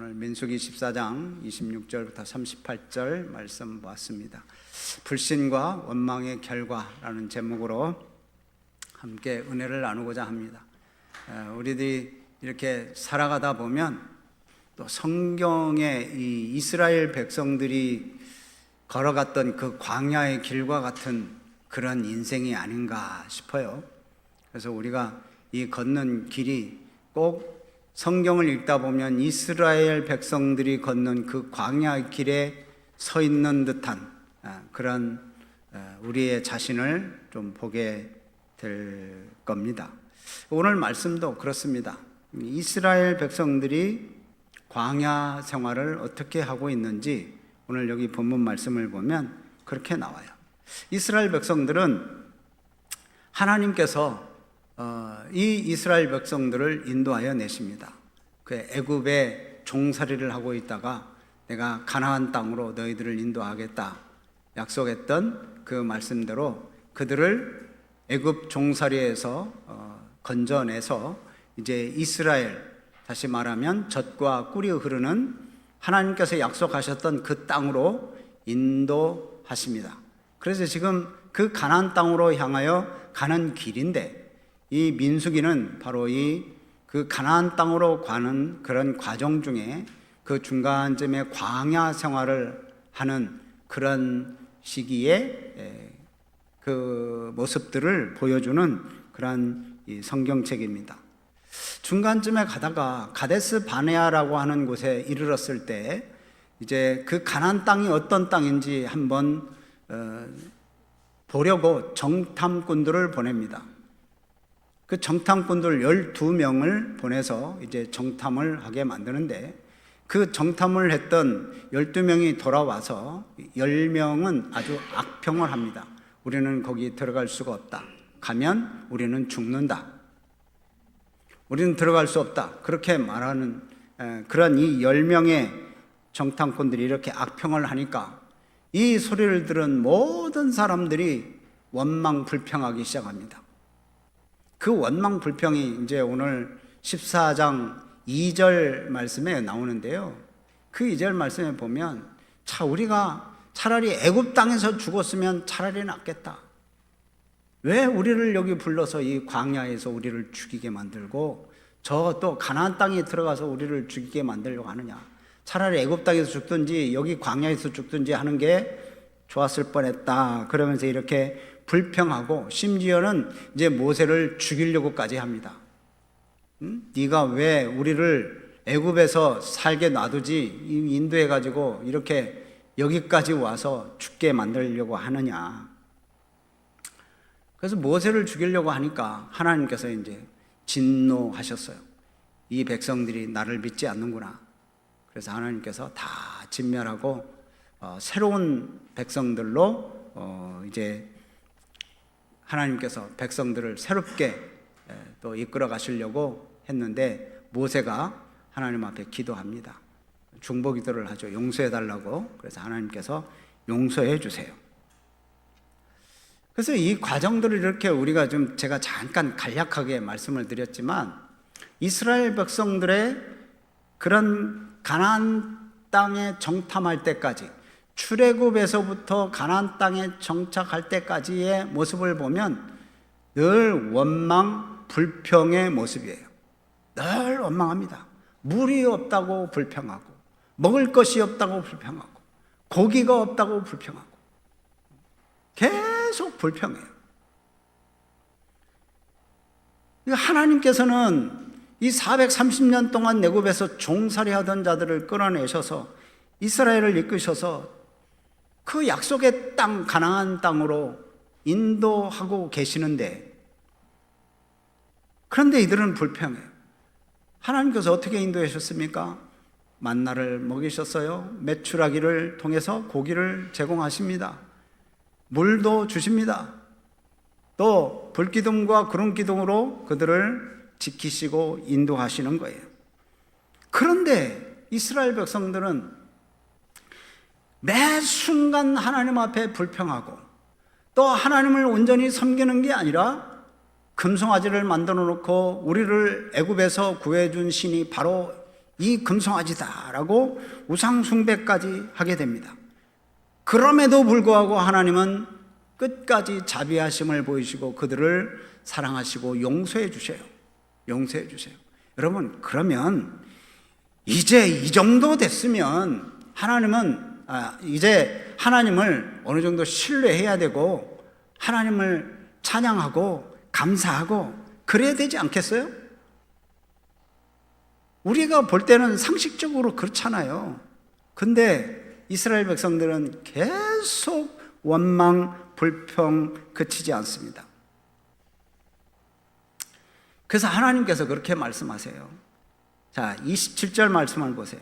오늘 민수기 14장 26절부터 38절 말씀 보았습니다. 불신과 원망의 결과라는 제목으로 함께 은혜를 나누고자 합니다. 우리들이 이렇게 살아가다 보면 또 성경의 이 이스라엘 백성들이 걸어갔던 그 광야의 길과 같은 그런 인생이 아닌가 싶어요. 그래서 우리가 이 걷는 길이 꼭 성경을 읽다 보면 이스라엘 백성들이 걷는 그 광야 길에 서 있는 듯한 그런 우리의 자신을 좀 보게 될 겁니다. 오늘 말씀도 그렇습니다. 이스라엘 백성들이 광야 생활을 어떻게 하고 있는지 오늘 여기 본문 말씀을 보면 그렇게 나와요. 이스라엘 백성들은 하나님께서 이 이스라엘 백성들을 인도하여 내십니다. 그 애굽에 종살이를 하고 있다가 내가 가나안 땅으로 너희들을 인도하겠다 약속했던 그 말씀대로 그들을 애굽 종살이에서 건져내서 이제 이스라엘, 다시 말하면 젖과 꿀이 흐르는 하나님께서 약속하셨던 그 땅으로 인도하십니다. 그래서 지금 그 가나안 땅으로 향하여 가는 길인데 이 민수기는 바로 그 가나안 땅으로 가는 그런 과정 중에 그 중간쯤에 광야 생활을 하는 그런 시기에 그 모습들을 보여주는 그런 성경책입니다. 중간쯤에 가다가 가데스 바네아라고 하는 곳에 이르렀을 때 이제 그 가나안 땅이 어떤 땅인지 한번 보려고 정탐꾼들을 보냅니다. 그 정탐꾼들 12명을 보내서 이제 정탐을 하게 만드는데 그 정탐을 했던 12명이 돌아와서 10명은 아주 악평을 합니다. 우리는 거기 들어갈 수가 없다. 가면 우리는 죽는다. 우리는 들어갈 수 없다. 그렇게 말하는 그런 이 10명의 정탐꾼들이 이렇게 악평을 하니까 이 소리를 들은 모든 사람들이 원망 불평하기 시작합니다. 그 원망 불평이 이제 오늘 14장 2절 말씀에 나오는데요. 그 2절 말씀에 보면 우리가 차라리 애굽 땅에서 죽었으면 차라리 낫겠다. 왜 우리를 여기 불러서 이 광야에서 우리를 죽이게 만들고 저 또 가나안 땅에 들어가서 우리를 죽이게 만들려고 하느냐. 차라리 애굽 땅에서 죽든지 여기 광야에서 죽든지 하는 게 좋았을 뻔했다. 그러면서 이렇게 불평하고 심지어는 이제 모세를 죽이려고까지 합니다. 네가 왜 우리를 애굽에서 살게 놔두지 인도해 가지고 이렇게 여기까지 와서 죽게 만들려고 하느냐. 그래서 모세를 죽이려고 하니까 하나님께서 이제 진노하셨어요. 이 백성들이 나를 믿지 않는구나. 그래서 하나님께서 다 진멸하고 새로운 백성들로 이제 하나님께서 백성들을 새롭게 또 이끌어 가시려고 했는데 모세가 하나님 앞에 기도합니다. 중보 기도를 하죠. 용서해 달라고. 그래서 하나님께서 용서해 주세요. 그래서 이 과정들을 이렇게 우리가 좀 제가 잠깐 간략하게 말씀을 드렸지만 이스라엘 백성들의 그런 가나안 땅에 정탐할 때까지 출애굽에서부터 가나안 땅에 정착할 때까지의 모습을 보면 늘 원망, 불평의 모습이에요. 늘 원망합니다. 물이 없다고 불평하고 먹을 것이 없다고 불평하고 고기가 없다고 불평하고 계속 불평해요. 하나님께서는 이 430년 동안 애굽에서 종살이 하던 자들을 끌어내셔서 이스라엘을 이끄셔서 그 약속의 땅 가나안 땅으로 인도하고 계시는데 그런데 이들은 불평해요. 하나님께서 어떻게 인도하셨습니까? 만나를 먹이셨어요. 메추라기를 통해서 고기를 제공하십니다. 물도 주십니다. 또 불기둥과 구름기둥으로 그들을 지키시고 인도하시는 거예요. 그런데 이스라엘 백성들은 매 순간 하나님 앞에 불평하고 또 하나님을 온전히 섬기는 게 아니라 금송아지를 만들어 놓고 우리를 애굽에서 구해준 신이 바로 이 금송아지다라고 우상 숭배까지 하게 됩니다. 그럼에도 불구하고 하나님은 끝까지 자비하심을 보이시고 그들을 사랑하시고 용서해 주세요. 용서해 주세요. 여러분, 그러면 이제 이 정도 됐으면 하나님은 이제 하나님을 어느 정도 신뢰해야 되고 하나님을 찬양하고 감사하고 그래야 되지 않겠어요? 우리가 볼 때는 상식적으로 그렇잖아요. 근데 이스라엘 백성들은 계속 원망, 불평 그치지 않습니다. 그래서 하나님께서 그렇게 말씀하세요. 자, 27절 말씀을 보세요.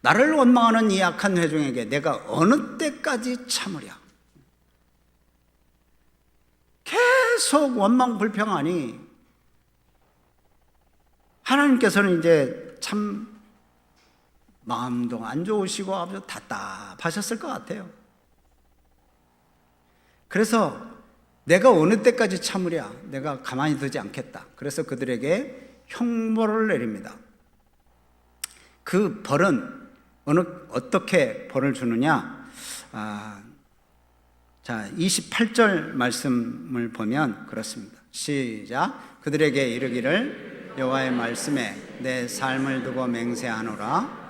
나를 원망하는 이 악한 회중에게 내가 어느 때까지 참으랴. 계속 원망 불평하니 하나님께서는 이제 참 마음도 안 좋으시고 아주 답답하셨을 것 같아요. 그래서 내가 어느 때까지 참으랴. 내가 가만히 두지 않겠다. 그래서 그들에게 형벌을 내립니다. 그 벌은 어떻게 벌을 주느냐? 자, 28절 말씀을 보면 그렇습니다. 시작. 그들에게 이르기를 여호와의 말씀에 내 삶을 두고 맹세하노라.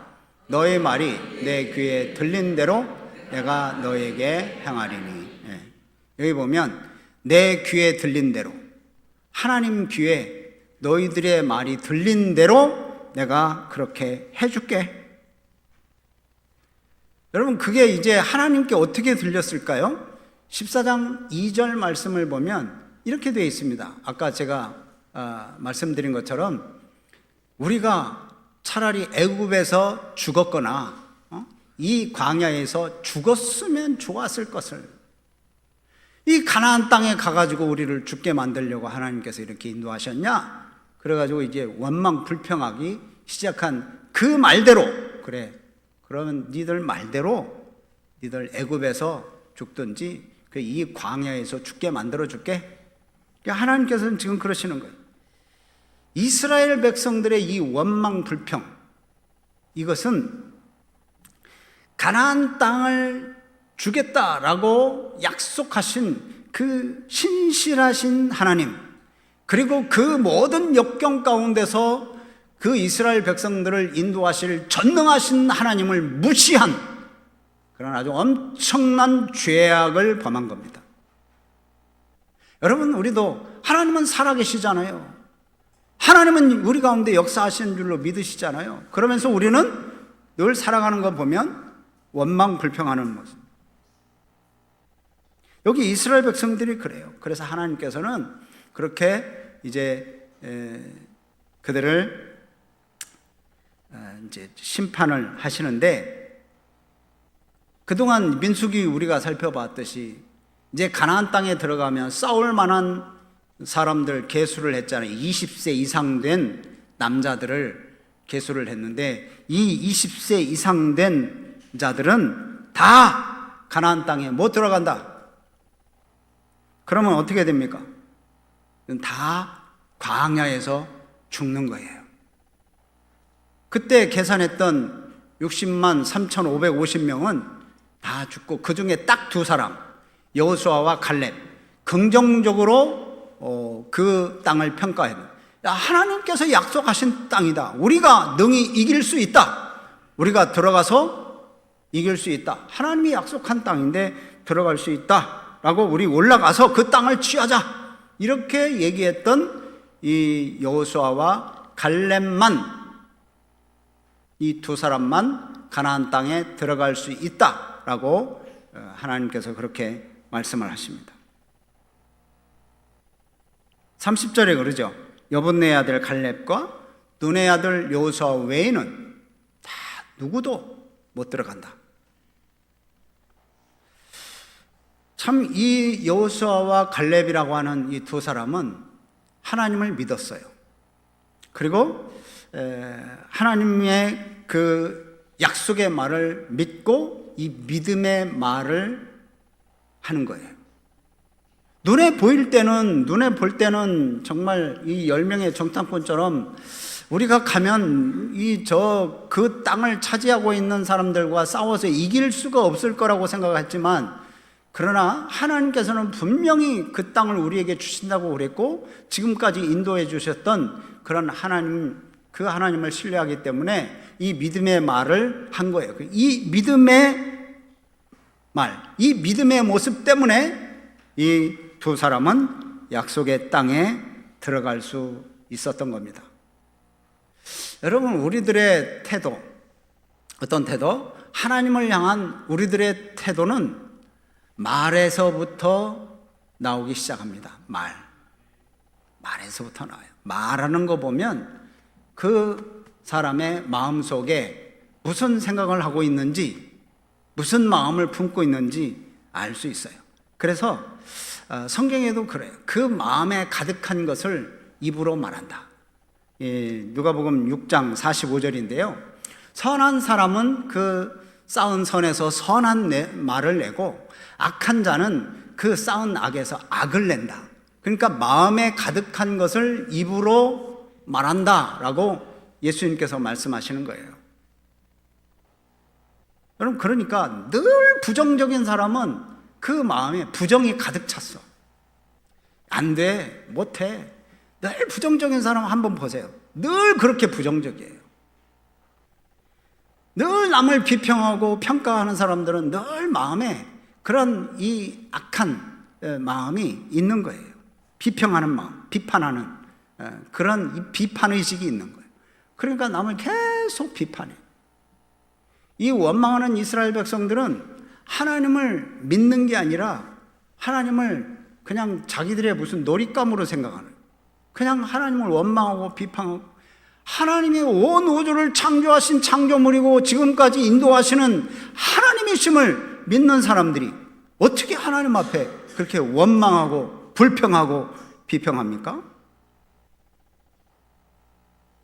너의 말이 내 귀에 들린 대로 내가 너에게 행하리니. 여기 보면 내 귀에 들린 대로, 하나님 귀에 너희들의 말이 들린 대로 내가 그렇게 해줄게. 여러분, 그게 이제 하나님께 어떻게 들렸을까요? 14장 2절 말씀을 보면 이렇게 되어 있습니다. 아까 제가 말씀드린 것처럼 우리가 차라리 애굽에서 죽었거나 이 광야에서 죽었으면 좋았을 것을 이 가나안 땅에 가가지고 우리를 죽게 만들려고 하나님께서 이렇게 인도하셨냐? 그래가지고 이제 원망 불평하기 시작한 그 말대로, 그래, 그러면 니들 말대로 니들 애굽에서 죽든지 이 광야에서 죽게 만들어 줄게. 하나님께서는 지금 그러시는 거예요. 이스라엘 백성들의 이 원망 불평, 이것은 가나안 땅을 주겠다라고 약속하신 그 신실하신 하나님, 그리고 그 모든 역경 가운데서 그 이스라엘 백성들을 인도하실 전능하신 하나님을 무시한 그런 아주 엄청난 죄악을 범한 겁니다. 여러분, 우리도 하나님은 살아계시잖아요. 하나님은 우리 가운데 역사하시는 줄로 믿으시잖아요. 그러면서 우리는 늘 살아가는 거 보면 원망 불평하는 모습. 여기 이스라엘 백성들이 그래요. 그래서 하나님께서는 그렇게 이제 그들을 이제 심판을 하시는데, 그동안 민수기 우리가 살펴봤듯이 이제 가나안 땅에 들어가면 싸울 만한 사람들 계수를 했잖아요. 20세 이상 된 남자들을 계수를 했는데 이 20세 이상 된 자들은 다 가나안 땅에 못 들어간다. 그러면 어떻게 됩니까? 다 광야에서 죽는 거예요. 그때 계산했던 60만 3,550명은 다 죽고 그 중에 딱 두 사람, 여호수아와 갈렙, 긍정적으로 그 땅을 평가해요. 하나님께서 약속하신 땅이다. 우리가 능히 이길 수 있다. 우리가 들어가서 이길 수 있다. 하나님이 약속한 땅인데 들어갈 수 있다 라고 우리 올라가서 그 땅을 취하자, 이렇게 얘기했던 이 여호수아와 갈렙만, 이 두 사람만 가나안 땅에 들어갈 수 있다라고 하나님께서 그렇게 말씀을 하십니다. 30절에 그러죠. 여분네 아들 갈렙과 눈의 아들 여호수아 외에는 다 누구도 못 들어간다. 참 이 여호수아와 갈렙이라고 하는 이 두 사람은 하나님을 믿었어요. 그리고 하나님의 그 약속의 말을 믿고 이 믿음의 말을 하는 거예요. 눈에 볼 때는 정말 이 10명의 정탐꾼처럼 우리가 가면 그 땅을 차지하고 있는 사람들과 싸워서 이길 수가 없을 거라고 생각했지만, 그러나 하나님께서는 분명히 그 땅을 우리에게 주신다고 그랬고, 지금까지 인도해 주셨던 그런 하나님, 그 하나님을 신뢰하기 때문에 이 믿음의 말을 한 거예요. 이 믿음의 말, 이 믿음의 모습 때문에 이 두 사람은 약속의 땅에 들어갈 수 있었던 겁니다. 여러분, 우리들의 태도, 어떤 태도? 하나님을 향한 우리들의 태도는 말에서부터 나오기 시작합니다. 말에서부터 나와요. 말하는 거 보면 그 사람의 마음속에 무슨 생각을 하고 있는지, 무슨 마음을 품고 있는지 알 수 있어요. 그래서 성경에도 그래요. 그 마음에 가득한 것을 입으로 말한다. 누가복음 6장 45절인데요. 선한 사람은 그 쌓은 선에서 선한 말을 내고, 악한 자는 그 쌓은 악에서 악을 낸다. 그러니까 마음에 가득한 것을 입으로 말한다라고 예수님께서 말씀하시는 거예요. 여러분, 그러니까 늘 부정적인 사람은 그 마음에 부정이 가득 찼어. 안 돼, 못해. 늘 부정적인 사람 한번 보세요. 늘 그렇게 부정적이에요. 늘 남을 비평하고 평가하는 사람들은 늘 마음에 그런 이 악한 마음이 있는 거예요. 비평하는 마음, 비판하는 그런 이 비판의식이 있는 거예요. 그러니까 남을 계속 비판해. 이 원망하는 이스라엘 백성들은 하나님을 믿는 게 아니라 하나님을 그냥 자기들의 무슨 놀잇감으로 생각하는, 그냥 하나님을 원망하고 비판하고, 하나님이 온 우주를 창조하신 창조물이고 지금까지 인도하시는 하나님이심을 믿는 사람들이 어떻게 하나님 앞에 그렇게 원망하고 불평하고 비평합니까?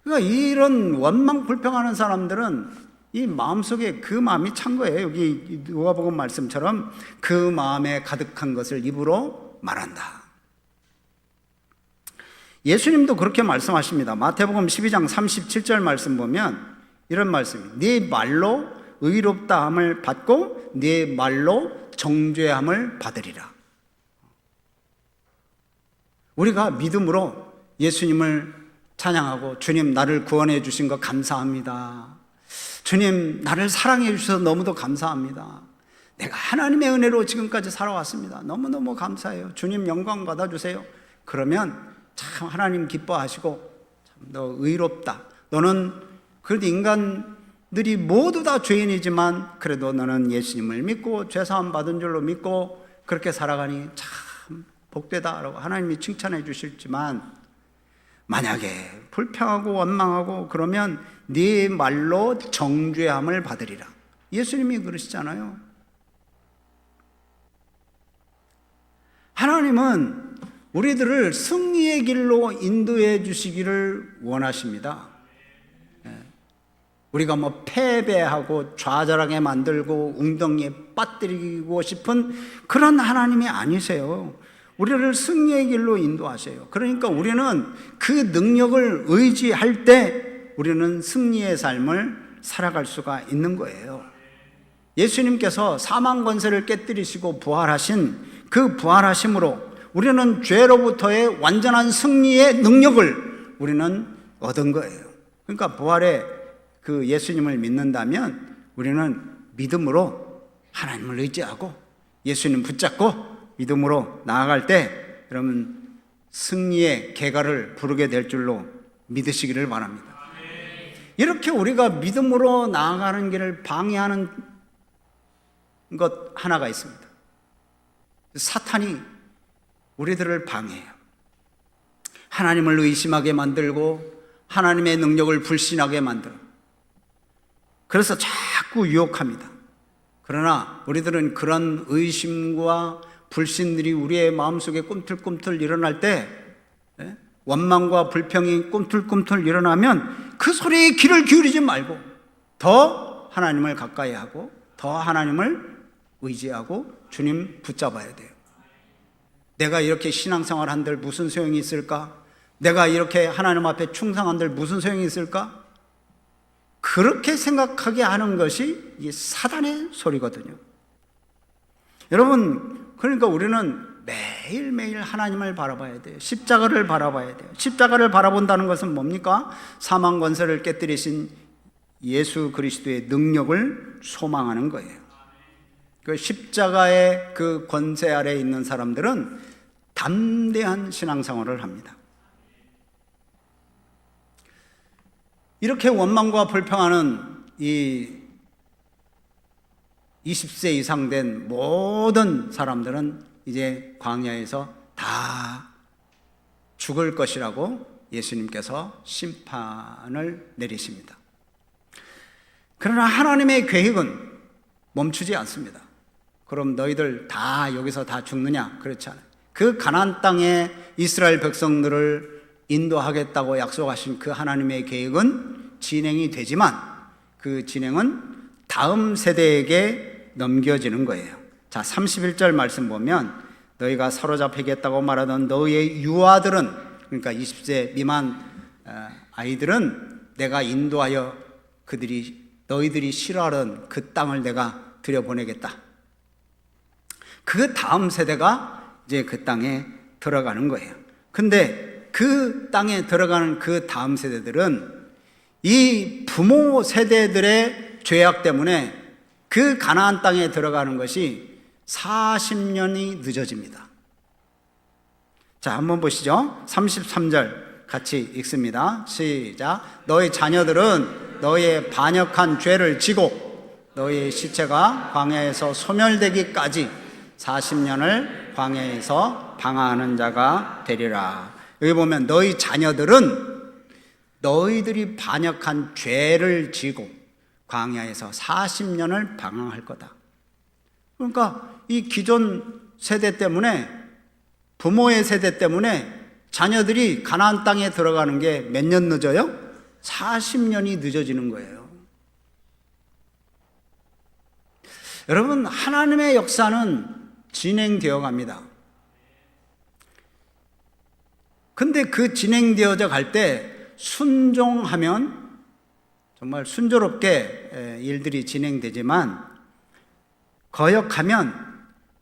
그러니까 이런 원망 불평하는 사람들은 이 마음속에 그 마음이 찬 거예요. 여기 누가복음 말씀처럼 그 마음에 가득한 것을 입으로 말한다. 예수님도 그렇게 말씀하십니다. 마태복음 12장 37절 말씀 보면 이런 말씀이, 네 말로 의롭다함을 받고 네 말로 정죄함을 받으리라. 우리가 믿음으로 예수님을 찬양하고, 주님 나를 구원해 주신 것 감사합니다. 주님 나를 사랑해 주셔서 너무도 감사합니다. 내가 하나님의 은혜로 지금까지 살아왔습니다. 너무너무 감사해요. 주님 영광 받아주세요. 그러면 참 하나님 기뻐하시고, 참 너 의롭다. 너는 그래도 인간들이 모두 다 죄인이지만 그래도 너는 예수님을 믿고 죄사함 받은 줄로 믿고 그렇게 살아가니 참 복되다라고 하나님이 칭찬해 주실지만, 만약에 불평하고 원망하고 그러면 네 말로 정죄함을 받으리라. 예수님이 그러시잖아요. 하나님은 우리들을 승리의 길로 인도해 주시기를 원하십니다. 우리가 뭐 패배하고 좌절하게 만들고 웅덩이에 빠뜨리고 싶은 그런 하나님이 아니세요. 우리를 승리의 길로 인도하세요. 그러니까 우리는 그 능력을 의지할 때 우리는 승리의 삶을 살아갈 수가 있는 거예요. 예수님께서 사망 권세를 깨뜨리시고 부활하신 그 부활하심으로 우리는 죄로부터의 완전한 승리의 능력을 우리는 얻은 거예요. 그러니까 부활의 그 예수님을 믿는다면 우리는 믿음으로 하나님을 의지하고 예수님 붙잡고 믿음으로 나아갈 때 여러분 승리의 개가를 부르게 될 줄로 믿으시기를 바랍니다. 이렇게 우리가 믿음으로 나아가는 길을 방해하는 것 하나가 있습니다. 사탄이 우리들을 방해해요. 하나님을 의심하게 만들고 하나님의 능력을 불신하게 만들어. 그래서 자꾸 유혹합니다. 그러나 우리들은 그런 의심과 불신들이 우리의 마음속에 꿈틀꿈틀 일어날 때, 원망과 불평이 꿈틀꿈틀 일어나면 그 소리에 귀를 기울이지 말고 더 하나님을 가까이 하고 더 하나님을 의지하고 주님 붙잡아야 돼요. 내가 이렇게 신앙생활 한들 무슨 소용이 있을까? 내가 이렇게 하나님 앞에 충성한들 무슨 소용이 있을까? 그렇게 생각하게 하는 것이 이 사단의 소리거든요. 여러분, 그러니까 우리는 매일매일 하나님을 바라봐야 돼요. 십자가를 바라봐야 돼요. 십자가를 바라본다는 것은 뭡니까? 사망 권세를 깨뜨리신 예수 그리스도의 능력을 소망하는 거예요. 그 십자가의 그 권세 아래에 있는 사람들은 담대한 신앙생활을 합니다. 이렇게 원망과 불평하는 이 20세 이상 된 모든 사람들은 이제 광야에서 다 죽을 것이라고 예수님께서 심판을 내리십니다. 그러나 하나님의 계획은 멈추지 않습니다. 그럼 너희들 다 여기서 다 죽느냐? 그렇지 않아요. 그 가나안 땅에 이스라엘 백성들을 인도하겠다고 약속하신 그 하나님의 계획은 진행이 되지만 그 진행은 다음 세대에게 넘겨지는 거예요. 자, 31절 말씀 보면 너희가 사로잡히겠다고 말하던 너희의 유아들은, 그러니까 20세 미만 아이들은 내가 인도하여 너희들이 싫어하는 그 땅을 내가 들여보내겠다. 그 다음 세대가 이제 그 땅에 들어가는 거예요. 근데 그 땅에 들어가는 그 다음 세대들은 이 부모 세대들의 죄악 때문에 그 가나안 땅에 들어가는 것이 40년이 늦어집니다. 자, 한번 보시죠. 33절 같이 읽습니다. 시작. 너희 자녀들은 너희의 반역한 죄를 지고 너희의 시체가 광야에서 소멸되기까지 40년을 광야에서 방황하는 자가 되리라. 여기 보면 너희 자녀들은 너희들이 반역한 죄를 지고 광야에서 40년을 방황할 거다. 그러니까 이 기존 세대 때문에, 부모의 세대 때문에 자녀들이 가나안 땅에 들어가는 게 몇 년 늦어요? 40년이 늦어지는 거예요. 여러분, 하나님의 역사는 진행되어 갑니다. 근데 그 진행되어져 갈 때 순종하면 정말 순조롭게 일들이 진행되지만 거역하면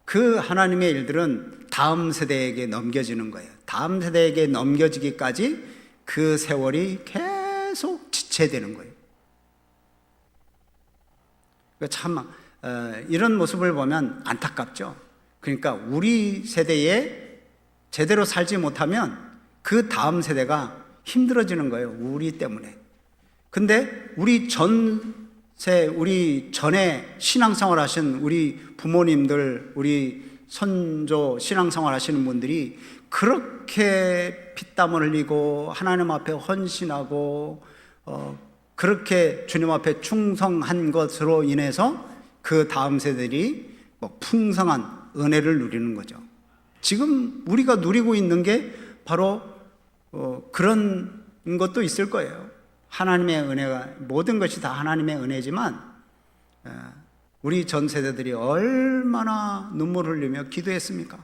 그 하나님의 일들은 다음 세대에게 넘겨지는 거예요. 다음 세대에게 넘겨지기까지 그 세월이 계속 지체되는 거예요. 참 이런 모습을 보면 안타깝죠. 그러니까 우리 세대에 제대로 살지 못하면 그 다음 세대가 힘들어지는 거예요. 우리 때문에. 근데 우리 전에 신앙생활 하신 우리 부모님들, 우리 선조 신앙생활 하시는 분들이 그렇게 피땀을 흘리고 하나님 앞에 헌신하고 그렇게 주님 앞에 충성한 것으로 인해서 그 다음 세대들이 풍성한 은혜를 누리는 거죠. 지금 우리가 누리고 있는 게 바로 그런 것도 있을 거예요. 하나님의 은혜가, 모든 것이 다 하나님의 은혜지만 우리 전 세대들이 얼마나 눈물을 흘리며 기도했습니까?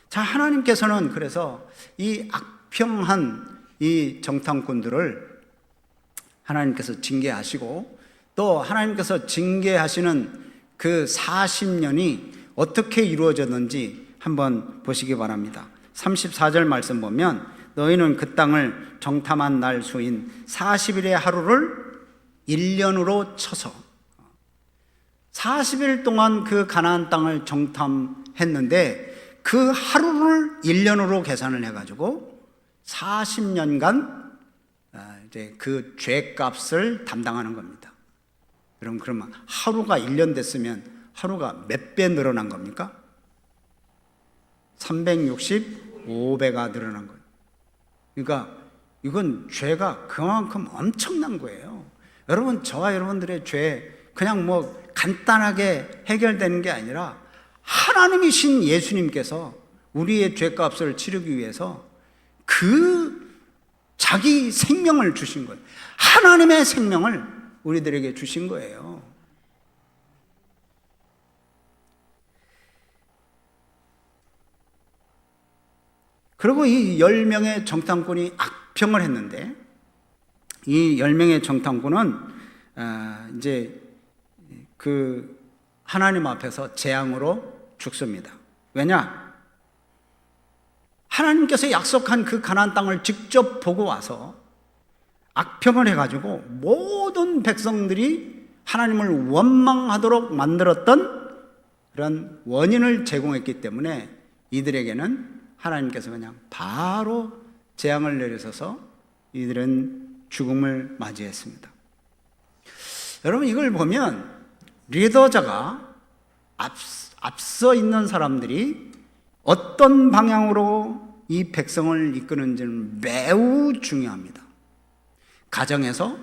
자, 하나님께서는 그래서 이 악평한 이 정탐꾼들을 하나님께서 징계하시고, 또 하나님께서 징계하시는 그 40년이 어떻게 이루어졌는지 한번 보시기 바랍니다. 34절 말씀 보면 너희는 그 땅을 정탐한 날 수인 40일의 하루를 1년으로 쳐서 40일 동안 그 가나안 땅을 정탐했는데 그 하루를 1년으로 계산을 해가지고 40년간 이제 그 죄값을 담당하는 겁니다. 여러분, 그러면 하루가 1년 됐으면 하루가 몇 배 늘어난 겁니까? 365배가 늘어난 거예요. 그러니까 이건 죄가 그만큼 엄청난 거예요. 여러분, 저와 여러분들의 죄 그냥 간단하게 해결되는 게 아니라 하나님이신 예수님께서 우리의 죄값을 치르기 위해서 그 자기 생명을 주신 거예요. 하나님의 생명을 우리들에게 주신 거예요. 그리고 이 10명의 정탐꾼이 악평을 했는데, 이 10명의 정탐꾼은 이제 그 하나님 앞에서 재앙으로 죽습니다. 왜냐? 하나님께서 약속한 그 가나안 땅을 직접 보고 와서 악평을 해가지고 모든 백성들이 하나님을 원망하도록 만들었던 그런 원인을 제공했기 때문에 이들에게는 하나님께서 그냥 바로 재앙을 내리셔서 이들은 죽음을 맞이했습니다. 여러분, 이걸 보면 리더자가 앞서 있는 사람들이 어떤 방향으로 이 백성을 이끄는지는 매우 중요합니다. 가정에서,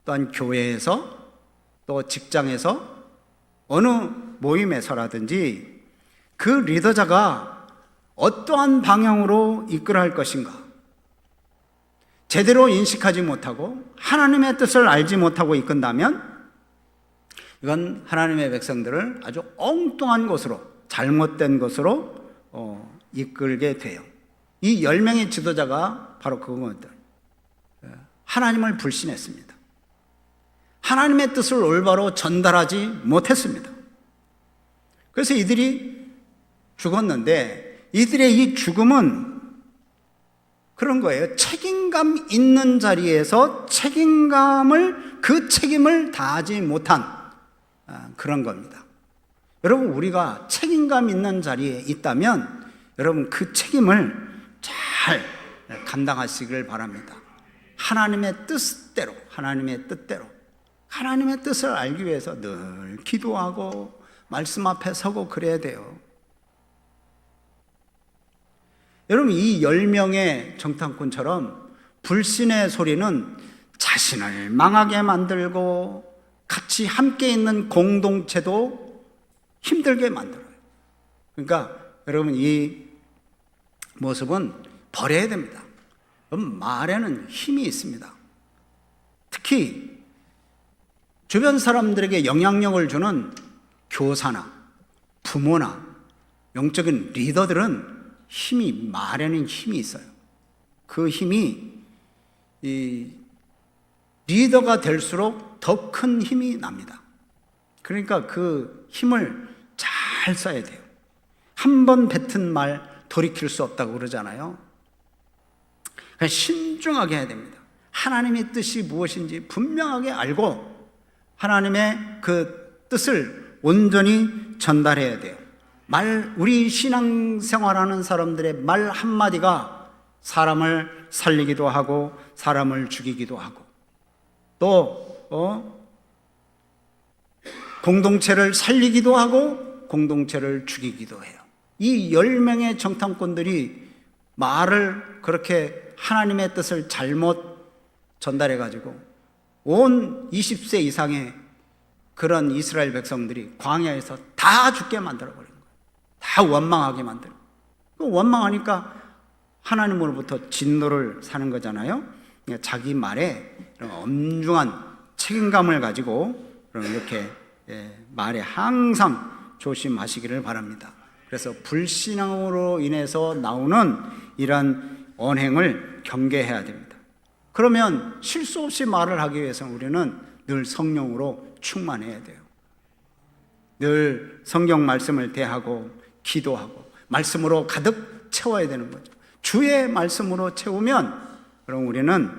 또한 교회에서, 또 직장에서, 어느 모임에서라든지 그 리더자가 어떠한 방향으로 이끌어야 할 것인가, 제대로 인식하지 못하고 하나님의 뜻을 알지 못하고 이끈다면 이건 하나님의 백성들을 아주 엉뚱한 곳으로, 잘못된 곳으로 이끌게 돼요. 이 10명의 지도자가 바로 그거거든. 하나님을 불신했습니다. 하나님의 뜻을 올바로 전달하지 못했습니다. 그래서 이들이 죽었는데, 이들의 이 죽음은 그런 거예요. 책임감 있는 자리에서 그 책임을 다하지 못한 그런 겁니다. 여러분, 우리가 책임감 있는 자리에 있다면 여러분 그 책임을 잘 감당하시길 바랍니다. 하나님의 뜻대로, 하나님의 뜻대로, 하나님의 뜻을 알기 위해서 늘 기도하고 말씀 앞에 서고 그래야 돼요. 여러분, 이 10명의 정탐꾼처럼 불신의 소리는 자신을 망하게 만들고 같이 함께 있는 공동체도 힘들게 만들어요. 그러니까 여러분, 이 모습은 버려야 됩니다. 말에는 힘이 있습니다. 특히 주변 사람들에게 영향력을 주는 교사나 부모나 영적인 리더들은 말에는 힘이 있어요. 그 힘이 이 리더가 될수록 더 큰 힘이 납니다. 그러니까 그 힘을 잘 써야 돼요. 한 번 뱉은 말 돌이킬 수 없다고 그러잖아요. 그러니까 신중하게 해야 됩니다. 하나님의 뜻이 무엇인지 분명하게 알고 하나님의 그 뜻을 온전히 전달해야 돼요. 우리 신앙생활하는 사람들의 말 한마디가 사람을 살리기도 하고 사람을 죽이기도 하고, 또 공동체를 살리기도 하고 공동체를 죽이기도 해요. 이 10명의 정탐꾼들이 말을 그렇게 하나님의 뜻을 잘못 전달해가지고 온 20세 이상의 그런 이스라엘 백성들이 광야에서 다 죽게 만들어버린 거예요. 다 원망하게 만들고, 원망하니까 하나님으로부터 진노를 사는 거잖아요. 자기 말에 엄중한 책임감을 가지고 이렇게 말에 항상 조심하시기를 바랍니다. 그래서 불신앙으로 인해서 나오는 이런 언행을 경계해야 됩니다. 그러면 실수 없이 말을 하기 위해서는 우리는 늘 성령으로 충만해야 돼요. 늘 성경 말씀을 대하고 기도하고 말씀으로 가득 채워야 되는 거죠. 주의 말씀으로 채우면 그럼 우리는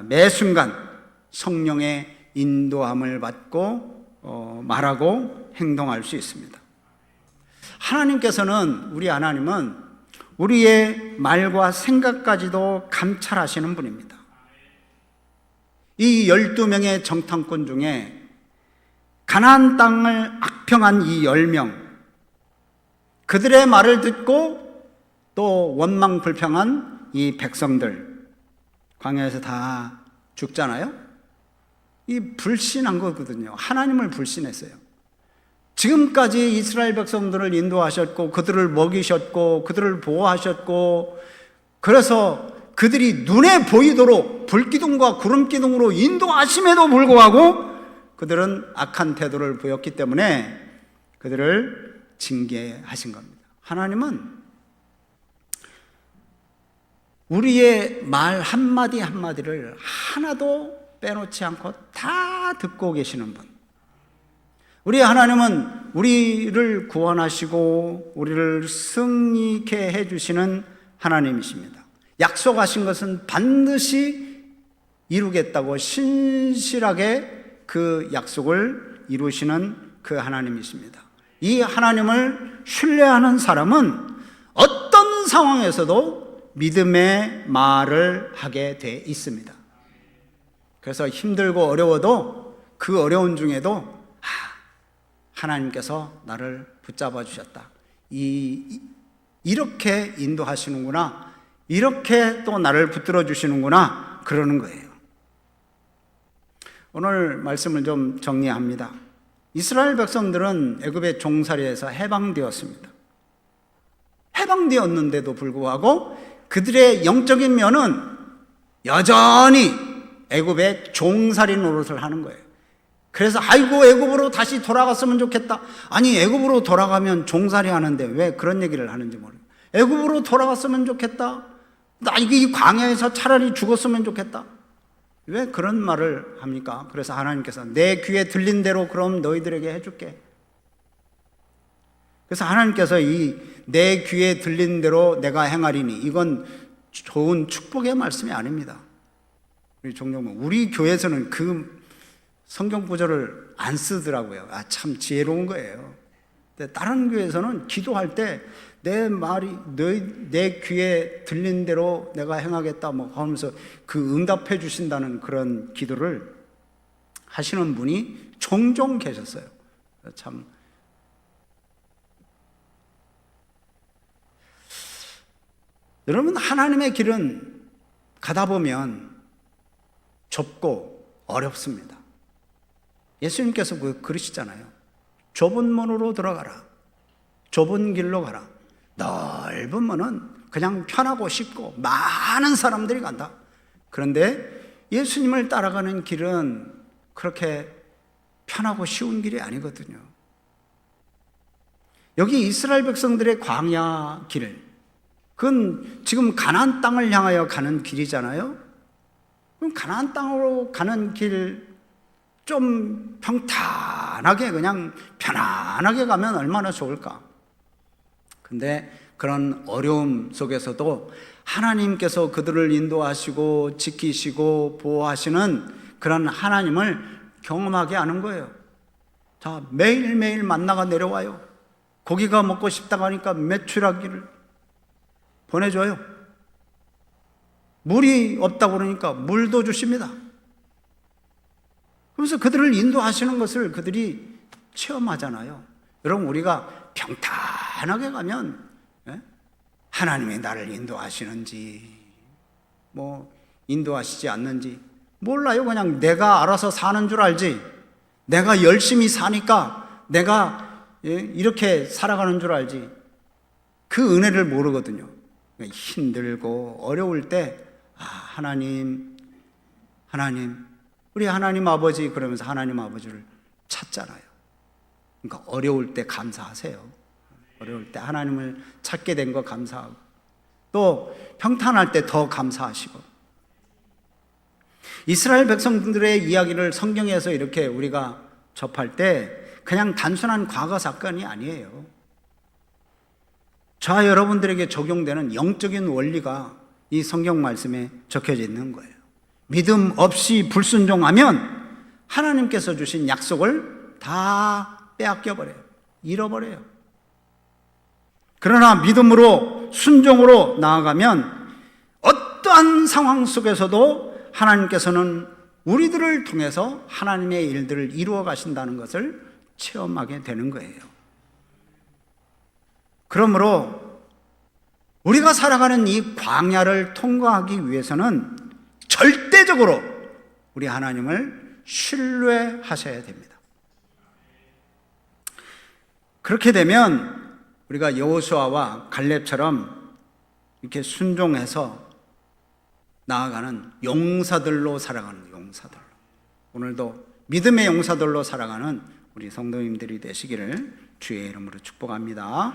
매 순간 성령의 인도함을 받고 말하고 행동할 수 있습니다. 우리 하나님은 우리의 말과 생각까지도 감찰하시는 분입니다. 이 12명의 정탐꾼 중에 가나안 땅을 악평한 이 10명, 그들의 말을 듣고 또 원망불평한 이 백성들, 광야에서 다 죽잖아요. 이 불신한 거거든요. 하나님을 불신했어요. 지금까지 이스라엘 백성들을 인도하셨고 그들을 먹이셨고 그들을 보호하셨고, 그래서 그들이 눈에 보이도록 불기둥과 구름기둥으로 인도하심에도 불구하고 그들은 악한 태도를 보였기 때문에 그들을 징계하신 겁니다. 하나님은 우리의 말 한마디 한마디를 하나도 빼놓지 않고 다 듣고 계시는 분. 우리 하나님은 우리를 구원하시고 우리를 승리케 해주시는 하나님이십니다. 약속하신 것은 반드시 이루겠다고 신실하게 그 약속을 이루시는 그 하나님이십니다. 이 하나님을 신뢰하는 사람은 어떤 상황에서도 믿음의 말을 하게 돼 있습니다. 그래서 힘들고 어려워도 그 어려운 중에도 하나님께서 나를 붙잡아 주셨다. 이렇게 인도하시는구나. 이렇게 또 나를 붙들어 주시는구나. 그러는 거예요. 오늘 말씀을 좀 정리합니다. 이스라엘 백성들은 애굽의 종살이에서 해방되었습니다. 해방되었는데도 불구하고 그들의 영적인 면은 여전히 애굽의 종살이 노릇을 하는 거예요. 그래서 아이고 애굽으로 다시 돌아갔으면 좋겠다. 아니 애굽으로 돌아가면 종살이 하는데 왜 그런 얘기를 하는지 모르겠어요. 애굽으로 돌아갔으면 좋겠다. 나 이 광야에서 차라리 죽었으면 좋겠다. 왜 그런 말을 합니까? 그래서 하나님께서 내 귀에 들린 대로 그럼 너희들에게 해줄게. 그래서 하나님께서 이 내 귀에 들린 대로 내가 행하리니 이건 좋은 축복의 말씀이 아닙니다. 우리 종종은 우리 교회에서는 그 성경 구절을 안 쓰더라고요. 참 지혜로운 거예요. 근데 다른 교회에서는 기도할 때 내 말이 내 귀에 들린 대로 내가 행하겠다 뭐 하면서 그 응답해 주신다는 그런 기도를 하시는 분이 종종 계셨어요. 참 여러분, 하나님의 길은 가다 보면 좁고 어렵습니다. 예수님께서 그러시잖아요. 좁은 문으로 들어가라. 좁은 길로 가라. 넓은 문은 그냥 편하고 쉽고 많은 사람들이 간다. 그런데 예수님을 따라가는 길은 그렇게 편하고 쉬운 길이 아니거든요. 여기 이스라엘 백성들의 광야 길, 그건 지금 가나안 땅을 향하여 가는 길이잖아요. 그럼 가나안 땅으로 가는 길 좀 평탄하게 그냥 편안하게 가면 얼마나 좋을까? 근데 그런 어려움 속에서도 하나님께서 그들을 인도하시고 지키시고 보호하시는 그런 하나님을 경험하게 하는 거예요. 자, 매일매일 만나가 내려와요. 고기가 먹고 싶다고 하니까 메추라기를 보내줘요. 물이 없다고 그러니까 물도 주십니다. 그래서 그들을 인도하시는 것을 그들이 체험하잖아요. 여러분, 우리가 평탄하게 가면 하나님이 나를 인도하시는지 뭐 인도하시지 않는지 몰라요. 그냥 내가 알아서 사는 줄 알지, 내가 열심히 사니까 내가 이렇게 살아가는 줄 알지, 그 은혜를 모르거든요. 힘들고 어려울 때 하나님 우리 하나님 아버지 그러면서 하나님 아버지를 찾잖아요. 그러니까 어려울 때 감사하세요. 어려울 때 하나님을 찾게 된 거 감사하고, 또 평탄할 때 더 감사하시고. 이스라엘 백성들의 이야기를 성경에서 이렇게 우리가 접할 때 그냥 단순한 과거 사건이 아니에요. 저와 여러분들에게 적용되는 영적인 원리가 이 성경 말씀에 적혀져 있는 거예요. 믿음 없이 불순종하면 하나님께서 주신 약속을 다 빼앗겨 버려요. 잃어버려요. 그러나 믿음으로 순종으로 나아가면 어떠한 상황 속에서도 하나님께서는 우리들을 통해서 하나님의 일들을 이루어 가신다는 것을 체험하게 되는 거예요. 그러므로 우리가 살아가는 이 광야를 통과하기 위해서는 절대적으로 우리 하나님을 신뢰하셔야 됩니다. 그렇게 되면 우리가 여호수아와 갈렙처럼 이렇게 순종해서 나아가는 용사들로 살아가는 용사들, 오늘도 믿음의 용사들로 살아가는 우리 성도님들이 되시기를 주의 이름으로 축복합니다.